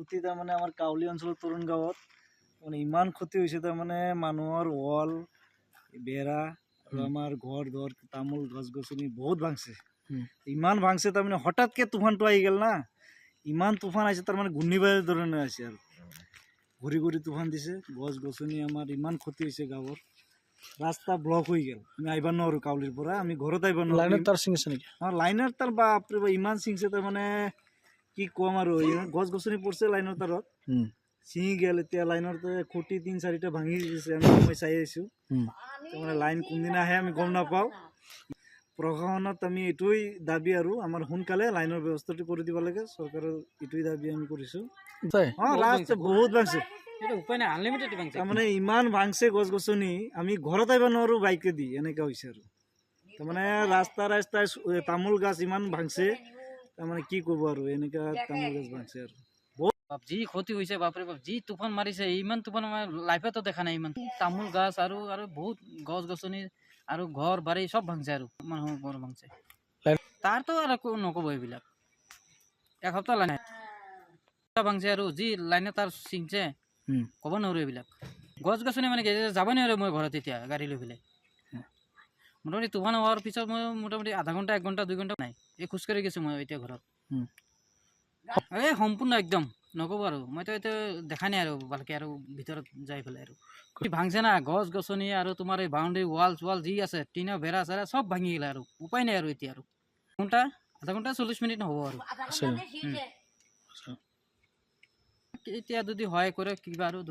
ক্ষতি তাৰমানে আমাৰ কাউলী অঞ্চলৰ তৰুণ গাঁৱত মানে ইমান ক্ষতি হৈছে তাৰমানে মানুহৰ ৱাল বেৰা আৰু আমাৰ ঘৰ দৰ তামোল গছ গছনি বহুত ভাঙছে ইমান ভাঙছে তাৰমানে হঠাৎকে তুফানটো আহি গ'ল না ইমান তুফান আহিছে তাৰমানে ঘূৰ্ণিবায়ুৰ ধৰণে আহিছে আৰু ঘূৰি ঘূৰি তুফান দিছে গছ গছনি আমাৰ ইমান ক্ষতি হৈছে গাঁৱৰ ৰাস্তা ব্লক হৈ গ'ল আমি আহিব নোৱাৰোঁ কাউলীৰ পৰা আমি ঘৰত আহিব নোৱাৰোঁ লাইনৰ তাৰ ছিঙিছে নেকি লাইনৰ তাৰ বাপৰে বাপ ইমান ছিঙিছে তাৰমানে কি ক'ম আৰু গছ গছনি পৰিছে লাইনৰ তাৰত ছিঙি গ'ল এতিয়া লাইনৰ খুঁটি ৩-৪টা ভাঙি গৈছে আমি চাই আছোঁ তাৰমানে লাইন কোনদিনা আহে আমি গম নাপাওঁ প্ৰশাসনত আমি এইটোৱেই দাবী আৰু আমাৰ সোনকালে লাইনৰ ব্যৱস্থাটো কৰি দিব লাগে চৰকাৰৰ এইটোৱেই দাবী আমি কৰিছোঁ ৰাস্তা বহুত ভাঙছে তাৰমানে ইমান ভাঙছে গছ গছনি আমি ঘৰত আহিব নোৱাৰোঁ বাইকেদি এনেকুৱা হৈছে আৰু তাৰমানে ৰাস্তাই তামোল গাছ ইমান ভাঙছে তাৰমানে কি ক'ব আৰু এনেকুৱা তামোল গছ ভাঙছে আৰু যি ক্ষতি হৈছে বাপৰে বাপ যি তুফান মাৰিছে ইমান তুফান আমাৰ লাইফতো দেখা নাই ইমান তামোল গাছ আৰু বহুত গছ গছনি আৰু ঘৰ বাৰী চব ভাঙছে আৰু মানুহৰ ঘৰ ভাঙছে তাৰতো আৰু নক'ব এইবিলাক এসপ্তাহ লাইন ভাঙছে আৰু যি লাইনে তাৰ ছিঙছে ক'ব নোৱাৰো এইবিলাক গছ গছনি মানে যাব নোৱাৰো মই ঘৰত এতিয়া গাড়ী লৈ পেলাই মোটামুটি তুফান হোৱাৰ পিছত মই মোটামুটি আধা ঘণ্টা 1 ঘণ্টা 2 ঘণ্টা নাই এই খোজকাঢ়ি গৈছোঁ মই এতিয়া ঘৰত এই সম্পূৰ্ণ একদম নক'ব আৰু মইতো এতিয়া দেখা নাই আৰু ভালকৈ আৰু ভিতৰত যাই পেলাই আৰু ভাঙছে না গছ গছনি আৰু তোমাৰ এই বাউণ্ডেৰী ৱাল যি আছে টিনৰ বেৰা চেৰা চব ভাঙি গ'লে আৰু উপায় নাই আৰু এতিয়া আৰু আধা ঘণ্টা 40 মিনিট নহ'ব আৰু এতিয়া যদি হয় কৰে কিবা আৰু